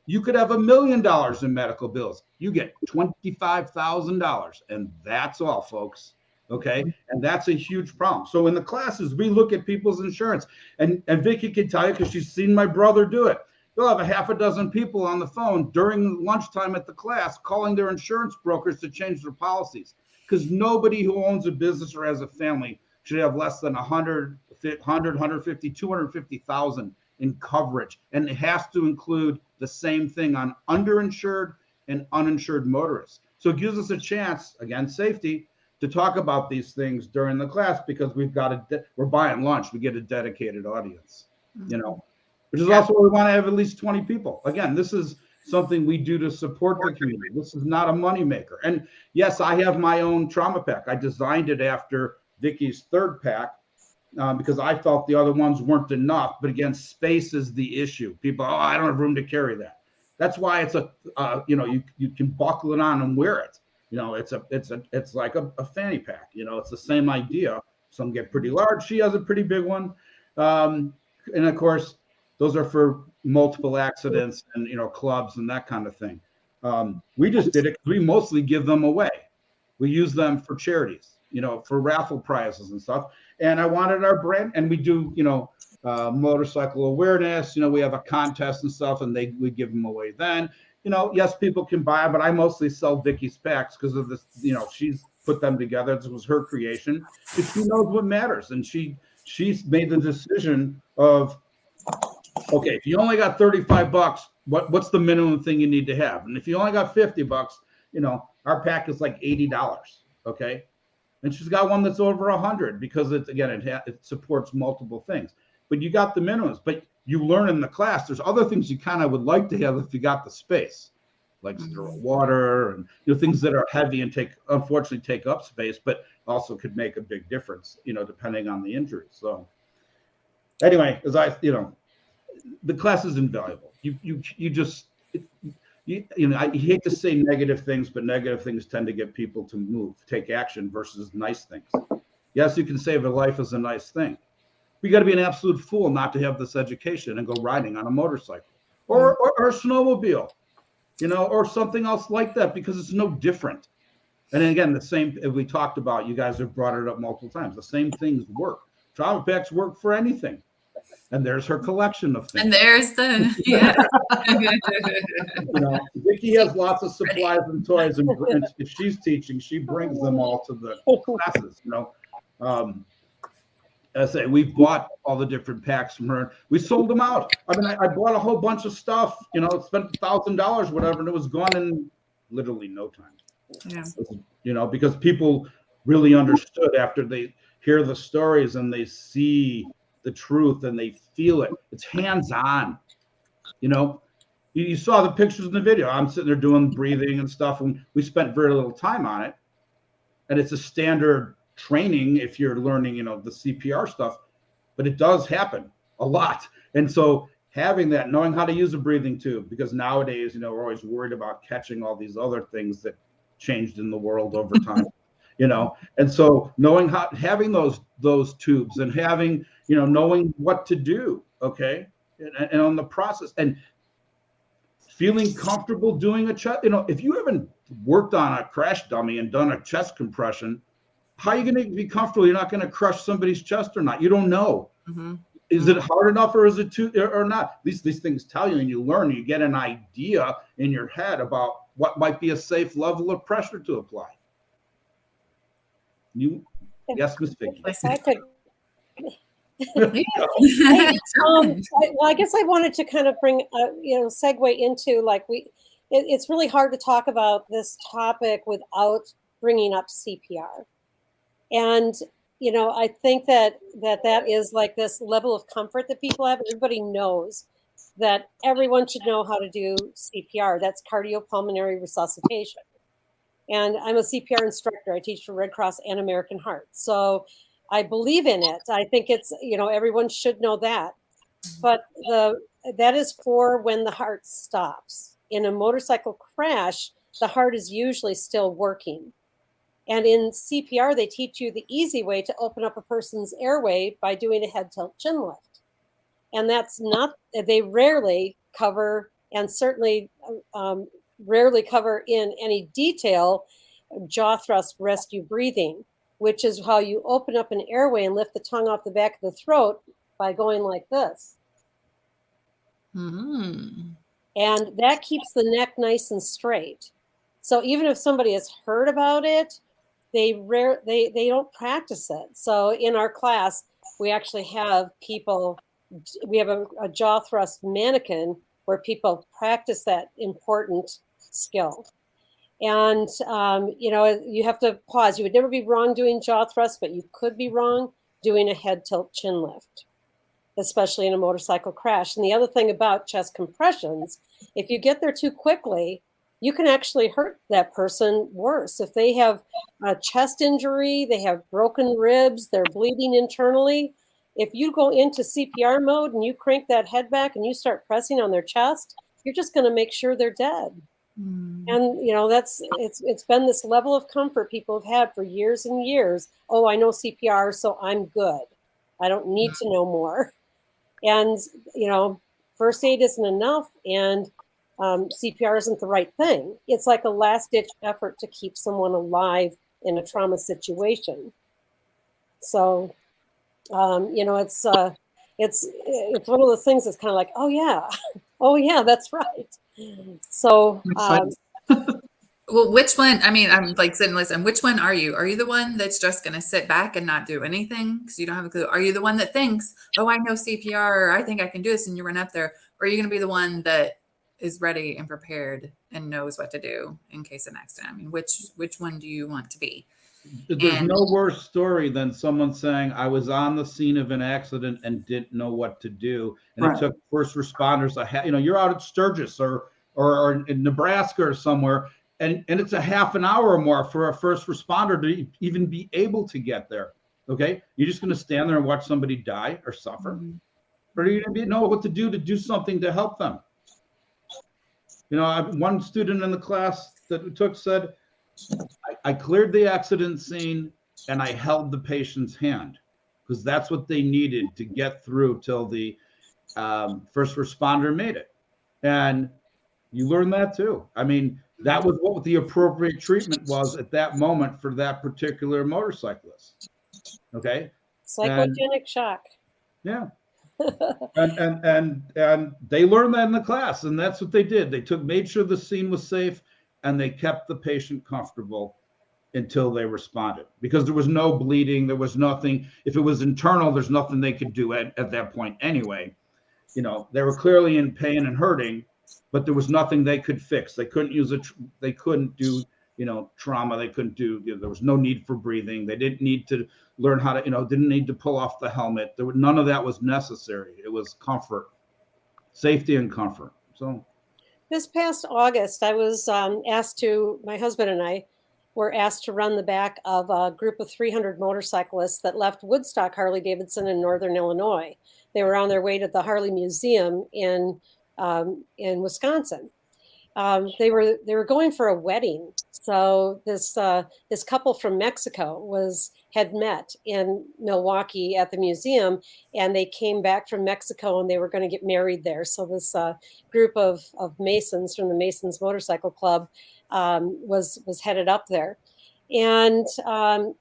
you could have $1 million in medical bills. You get $25,000, and that's all, folks. Okay, and that's a huge problem. So in the classes, we look at people's insurance, and Vicki can tell you because she's seen my brother do it. They'll have a half a dozen people on the phone during lunchtime at the class calling their insurance brokers to change their policies, because nobody who owns a business or has a family should have less than 150, 250,000 in coverage, and it has to include the same thing on underinsured and uninsured motorists. So it gives us a chance, again, safety, to talk about these things during the class, because we're buying lunch, we get a dedicated audience, you know, which is also why we want to have at least 20 people. Again, this is something we do to support the community. This is not a moneymaker. And yes, I have my own trauma pack. I designed it after Vicki's third pack because I felt the other ones weren't enough. But again, space is the issue. People, I don't have room to carry that. That's why it's you can buckle it on and wear it. You know, it's like a fanny pack. You know, it's the same idea. Some get pretty large. She has a pretty big one, and of course, those are for multiple accidents and, you know, clubs and that kind of thing. We just did it because we mostly give them away. We use them for charities, you know, for raffle prizes and stuff. And I wanted our brand, and we do, you know, motorcycle awareness. You know, we have a contest and stuff, and we give them away then. You know, yes, people can buy, but I mostly sell Vicki's packs because of this. You know, she's put them together. This was her creation. But she knows what matters, and she's made the decision of, okay, if you only got $35, what's the minimum thing you need to have? And if you only got $50, you know, our pack is like $80. Okay, and she's got one that's over 100 because it supports multiple things. But you got the minimums. But you learn in the class, there's other things you kind of would like to have if you got the space. like zero water and things that are heavy and unfortunately take up space, but also could make a big difference, depending on the injury. So anyway, the class is invaluable. I hate to say negative things, but negative things tend to get people to move, take action versus nice things. Yes, you can save a life as a nice thing. We got to be an absolute fool not to have this education and go riding on a motorcycle or a snowmobile, or something else like that, because it's no different. And again, the same we talked about, you guys have brought it up multiple times. The same things work. Trauma packs work for anything. And there's her collection of things. And there's Vicki has lots of supplies and toys, and if she's teaching, she brings them all to the classes. I say we've bought all the different packs from her. We sold them out. I mean, I bought a whole bunch of stuff. Spent $1,000, whatever, and it was gone in literally no time. Yeah. Because people really understood after they hear the stories and they see the truth and they feel it. It's hands-on. You saw the pictures in the video. I'm sitting there doing breathing and stuff, and we spent very little time on it. And it's a standard training if you're learning, the CPR stuff, but it does happen a lot. And so having that, knowing how to use a breathing tube, because nowadays, we're always worried about catching all these other things that changed in the world over time. And so having those tubes and having, knowing what to do, okay, and on the process and feeling comfortable doing a chest, if you haven't worked on a crash dummy and done a chest compression, how are you going to be comfortable? You're not going to crush somebody's chest or not. You don't know. Mm-hmm. Is it hard enough or is it too or not? These things tell you, and you learn, you get an idea in your head about what might be a safe level of pressure to apply. Yes, Miss Vicki. I could. I guess I wanted to kind of bring, segue into it's really hard to talk about this topic without bringing up CPR. And, I think that is like this level of comfort that people have. Everybody knows that everyone should know how to do CPR. That's cardiopulmonary resuscitation. And I'm a CPR instructor. I teach for Red Cross and American Heart. So I believe in it. I think it's, everyone should know that. But that is for when the heart stops. In a motorcycle crash, the heart is usually still working. And in CPR, they teach you the easy way to open up a person's airway by doing a head tilt chin lift. And they rarely cover, and certainly rarely cover in any detail, jaw thrust rescue breathing, which is how you open up an airway and lift the tongue off the back of the throat by going like this. Mm-hmm. And that keeps the neck nice and straight. So even if somebody has heard about it, they don't practice it. So in our class, we actually have we have a jaw thrust mannequin where people practice that important skill. And, you have to pause. You would never be wrong doing jaw thrust, but you could be wrong doing a head tilt chin lift, especially in a motorcycle crash. And the other thing about chest compressions, if you get there too quickly, you can actually hurt that person worse. If they have a chest injury, they have broken ribs, they're bleeding internally. If you go into CPR mode and you crank that head back and you start pressing on their chest, you're just going to make sure they're dead. Mm. And it's been this level of comfort people have had for years and years. Oh, I know CPR, so I'm good. I don't need to know more. And first aid isn't enough, and CPR isn't the right thing. It's like a last-ditch effort to keep someone alive in a trauma situation. So, it's one of those things that's kind of like, oh yeah, that's right. So, well, which one? I mean, I'm like sitting listening. Which one are you? Are you the one that's just going to sit back and not do anything because you don't have a clue? Are you the one that thinks, oh, I know CPR, or I think I can do this, and you run up there? Or are you going to be the one that is ready and prepared and knows what to do in case of an accident? I mean, which one do you want to be? There's no worse story than someone saying, I was on the scene of an accident and didn't know what to do. And It took first responders. You're out at Sturgis or or in Nebraska or somewhere, and it's a half an hour or more for a first responder to even be able to get there. Okay, you're just going to stand there and watch somebody die or suffer, or are you going to know what to do something to help them? You know, one student in the class that we took said, I cleared the accident scene and I held the patient's hand, because that's what they needed to get through till the first responder made it. And you learn that too. I mean, that was what the appropriate treatment was at that moment for that particular motorcyclist. Okay. Psychogenic shock. Yeah. and they learned that in the class, and that's what they did. They made sure the scene was safe, and they kept the patient comfortable until they responded, because there was no bleeding, there was nothing. If it was internal, there's nothing they could do at that point anyway. You know, they were clearly in pain and hurting, but there was nothing they could fix. They couldn't they couldn't do, you know, trauma. They couldn't do, you know, there was no need for breathing. They didn't need to learn how to, you know, didn't need to pull off the helmet. None of that was necessary. It was comfort, safety and comfort. So this past August, I was my husband and I were asked to run the back of a group of 300 motorcyclists that left Woodstock Harley Davidson in Northern Illinois. They were on their way to the Harley Museum in Wisconsin. They were going for a wedding. So this couple from Mexico had met in Milwaukee at the museum, and they came back from Mexico and they were going to get married there. So this group of Masons from the Masons Motorcycle Club was headed up there. And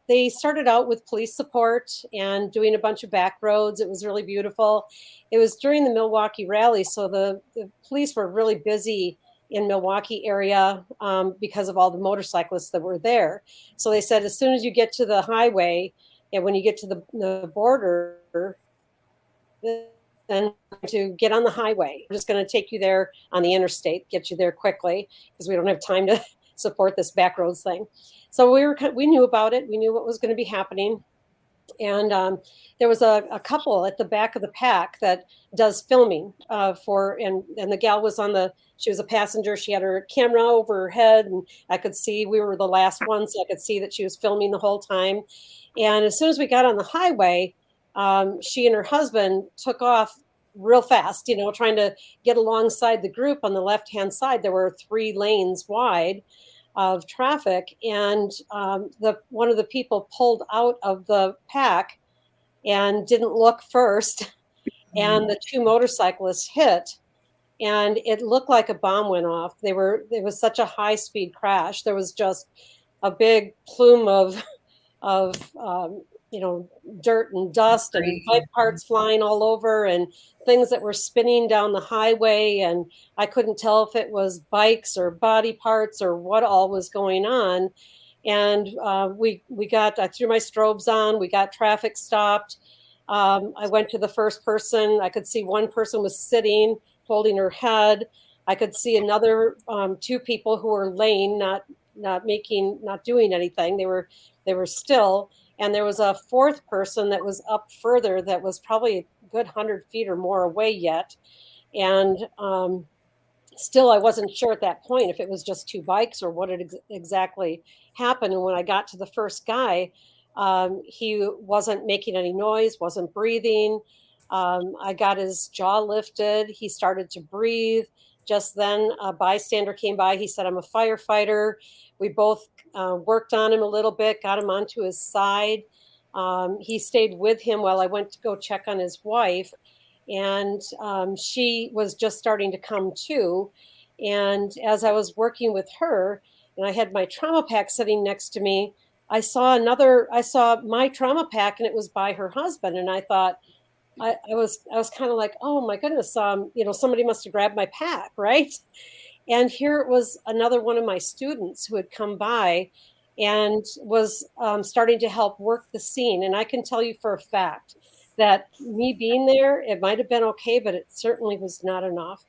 they started out with police support and doing a bunch of back roads. It was really beautiful. It was during the Milwaukee rally, so the police were really busy in Milwaukee area because of all the motorcyclists that were there. So they said, as soon as you get to the highway and when you get to the border, then to get on the highway. We're just going to take you there on the interstate, get you there quickly, because we don't have time to support this back roads thing. So we knew about it. We knew what was going to be happening. And there was a couple at the back of the pack that does filming and the gal was she was a passenger. She had her camera over her head, and I could see we were the last ones. So I could see that she was filming the whole time. And as soon as we got on the highway, she and her husband took off real fast, you know, trying to get alongside the group. On the left-hand side, there were 3 lanes wide of traffic, and one of the people pulled out of the pack and didn't look first, and the 2 motorcyclists hit, and it looked like a bomb went off. It was such a high-speed crash. There was just a big plume of you know, dirt and dust and bike parts flying all over and things that were spinning down the highway. And I couldn't tell if it was bikes or body parts or what all was going on. And I threw my strobes on, we got traffic stopped. I went to the first person. I could see one person was sitting, holding her head. I could see another 2 people who were laying, not doing anything. They were still. And there was a 4th person that was up further that was probably a good 100 feet or more away yet. And still, I wasn't sure at that point if it was just 2 bikes or what had exactly happened. And when I got to the first guy, he wasn't making any noise, wasn't breathing. I got his jaw lifted. He started to breathe. Just then, a bystander came by. He said, "I'm a firefighter." We both worked on him a little bit, got him onto his side. He stayed with him while I went to go check on his wife. And she was just starting to come to. And as I was working with her, and I had my trauma pack sitting next to me, I saw my trauma pack, and it was by her husband. And I thought, I was kind of like, oh my goodness, you know, somebody must have grabbed my pack, right? And here it was another one of my students who had come by and was starting to help work the scene. And I can tell you for a fact that me being there, it might have been okay, but it certainly was not enough.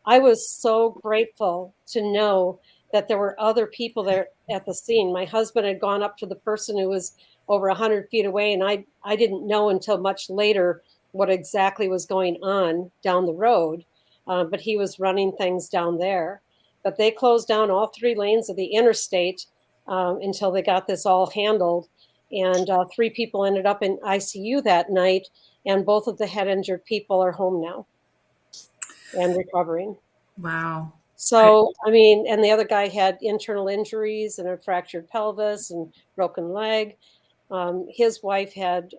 I was so grateful to know that there were other people there at the scene. My husband had gone up to the person who was over 100 feet away, and I didn't know until much later what exactly was going on down the road, but he was running things down there. but they closed down all 3 lanes of the interstate until they got this all handled. And 3 people ended up in ICU that night, and both of the head injured people are home now and recovering. Wow. So, I mean, and the other guy had internal injuries and a fractured pelvis and broken leg. His wife had,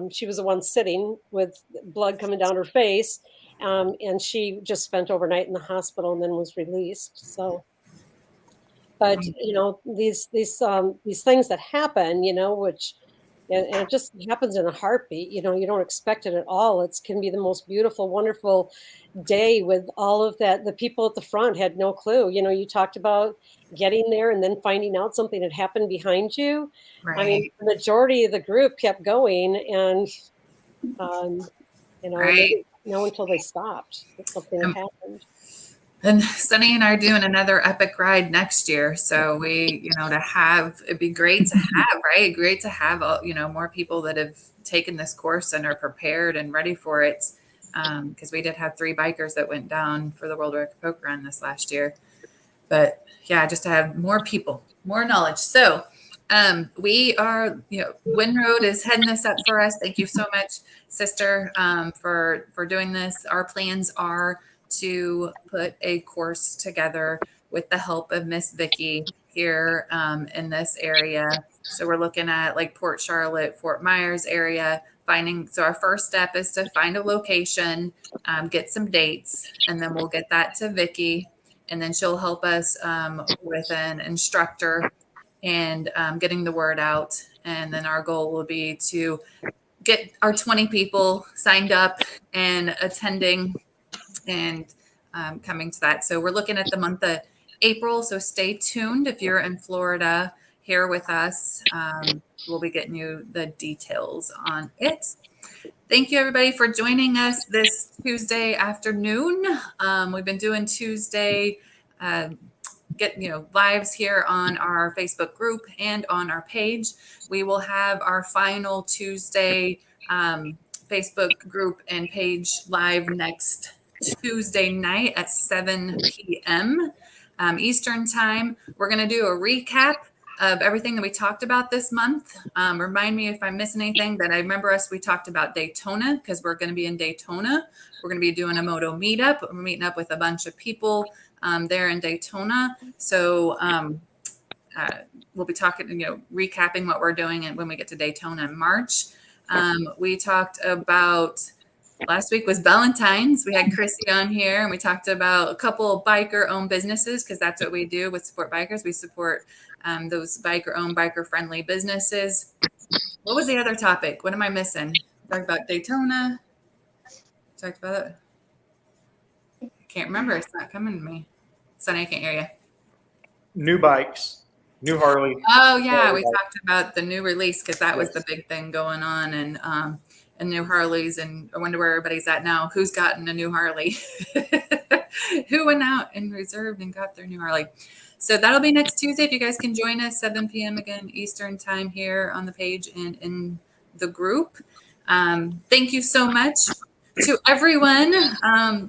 she was the one sitting with blood coming down her face, and she just spent overnight in the hospital and then was released. So, but you know, these things that happen, you know, which and it just happens in a heartbeat. You know, you don't expect it at all. It can be the most beautiful, wonderful day with all of that. The people at the front had no clue. You know, you talked about getting there and then finding out something had happened behind you. Right. I mean, the majority of the group kept going, and you know, Right. they didn't know until they stopped that something had happened. And Sonny and I are doing another epic ride next year. So we, you know, it'd be great to have, right? Great to have, you know, more people that have taken this course and are prepared and ready for it. Because we did have 3 bikers that went down for the World Record Poke Run this last year. But yeah, just to have more people, more knowledge. So we are, you know, Windroad is heading this up for us. Thank you so much, sister, for doing this. Our plans are to put a course together with the help of Miss Vicki here in this area. So we're looking at like Port Charlotte, Fort Myers area, so our first step is to find a location, get some dates, and then we'll get that to Vicki, and then she'll help us with an instructor and getting the word out. And then our goal will be to get our 20 people signed up and attending and coming to that. So we're looking at the month of April. So stay tuned if you're in Florida here with us. We'll be getting you the details on it. Thank you, everybody, for joining us this Tuesday afternoon. We've been doing Tuesday lives here on our Facebook group and on our page. We will have our final Tuesday Facebook group and page live next Tuesday night at 7 p.m. Eastern time. We're going to do a recap of everything that we talked about this month. Remind me if I miss anything, but I remember we talked about Daytona because we're going to be in Daytona. We're going to be doing a moto meetup. We're meeting up with a bunch of people there in Daytona. So we'll be talking, recapping what we're doing when we get to Daytona in March. We talked about, last week was Valentine's. We had Chrissy on here and we talked about a couple of biker-owned businesses because that's what we do with Support Bikers. We support those biker-owned, biker-friendly businesses. What was the other topic? What am I missing? Talked about Daytona. Talked about it. I can't remember. It's not coming to me. Sonny, I can't hear you. New bikes, new Harley. Oh, yeah. We talked about the new release because that was the big thing going on. And new Harleys, and I wonder where everybody's at now. Who's gotten a new Harley? Who went out and reserved and got their new Harley? So that'll be next Tuesday. If you guys can join us, 7 p.m. again, Eastern time here on the page and in the group. Thank you so much to everyone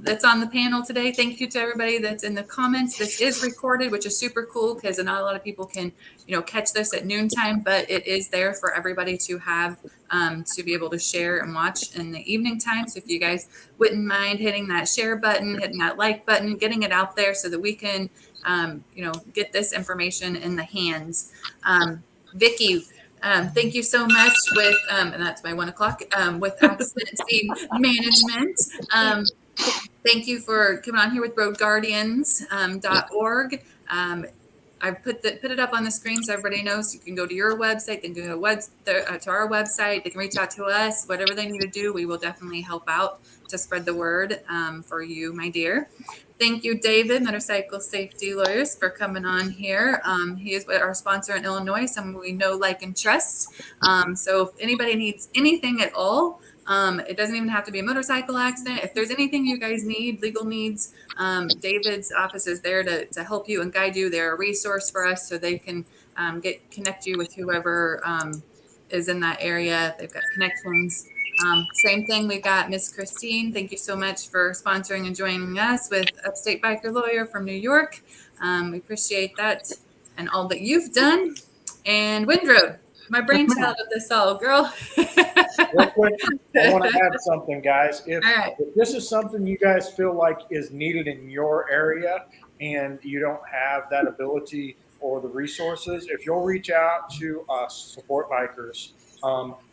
that's on the panel today. Thank you to everybody that's in the comments. This is recorded, which is super cool because not a lot of people can, catch this at noontime, but it is there for everybody to have, to be able to share and watch in the evening time. So if you guys wouldn't mind hitting that share button, hitting that like button, getting it out there so that we can, get this information in the hands. Vicki, thank you so much with, and that's my 1 o'clock, with Accident Scene Management. Thank you for coming on here with roadguardians.org. I've put it up on the screen so everybody knows. You can go to your website, they can go to our website, they can reach out to us, whatever they need to do, we will definitely help out to spread the word for you, my dear. Thank you, David, Motorcycle Safety Lawyers, for coming on here. He is our sponsor in Illinois, someone we know, like, and trust. So if anybody needs anything at all, it doesn't even have to be a motorcycle accident. If there's anything you guys need, legal needs, David's office is there to help you and guide you. They're a resource for us so they can connect you with whoever is in that area. They've got connections. Same thing. We've got Miss Christine. Thank you so much for sponsoring and joining us with Upstate Biker Lawyer from New York. We appreciate that and all that you've done. And Windroad, my brainchild of this all, girl. Real quick, I want to add something, guys. If right. this is something you guys feel like is needed in your area and you don't have that ability or the resources, if you'll reach out to us, Support Bikers,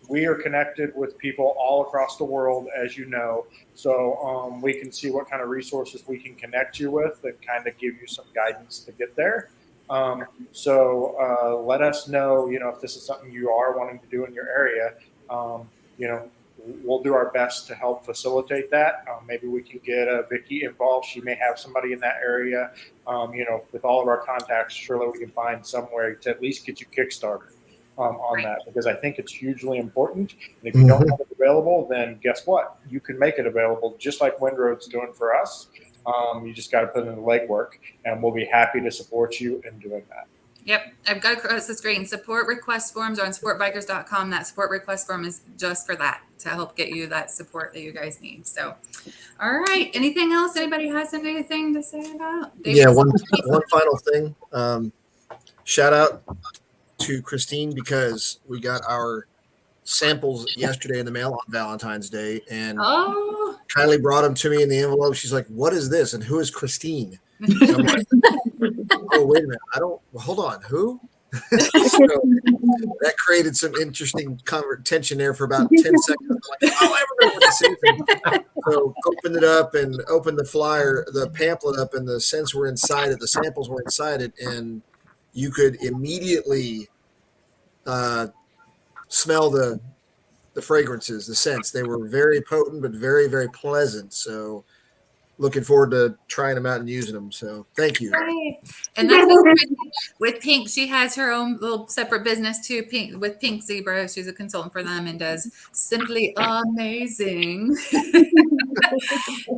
we are connected with people all across the world, as you know. So we can see what kind of resources we can connect you with and kind of give you some guidance to get there. So let us know, if this is something you are wanting to do in your area. We'll do our best to help facilitate that. Maybe we can get Vicki involved. She may have somebody in that area. With all of our contacts, surely we can find somewhere to at least get you kickstarted on that, because I think it's hugely important. And if you don't have it available, then guess what? You can make it available, just like Windroad's doing for us. You just got to put in the legwork, and we'll be happy to support you in doing that. Yep, I've got across the screen. Support request forms are on supportbikers.com. That support request form is just for that, to help get you that support that you guys need. So, all right. Anything else? Anybody has anything to say about? Yeah, one final thing. Shout out to Christine, because we got our samples yesterday in the mail on Valentine's Day, and kindly brought them to me in the envelope. She's like, "What is this? And who is Christine?" And I'm like, "Oh, wait a minute. Hold on. Who?" So that created some interesting tension there for about 10 seconds. I'm like, "Oh, I remember what this is." So opened it up and opened the pamphlet up, and the scents were inside it. The samples were inside it, and you could immediately smell the fragrances, the scents. They were very potent, but very, very pleasant. So looking forward to trying them out and using them. So thank you. Right. And that's with Pink. She has her own little separate business too, with Pink Zebra. She's a consultant for them and does simply amazing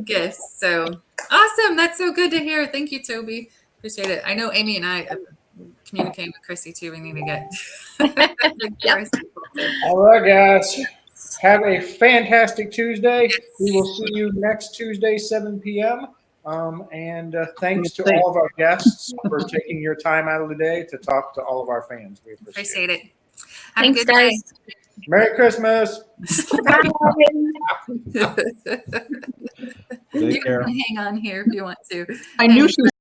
gifts. So awesome. That's so good to hear. Thank you, Toby. Appreciate it. I know Amy and I communicate with Chrissy too. We need to get All right, guys. Have a fantastic Tuesday. We will see you next Tuesday, 7 p.m. And thanks to all of our guests for taking your time out of the day to talk to all of our fans. We appreciate it. Have a good day. Merry Christmas. You can hang on here if you want to. I knew she was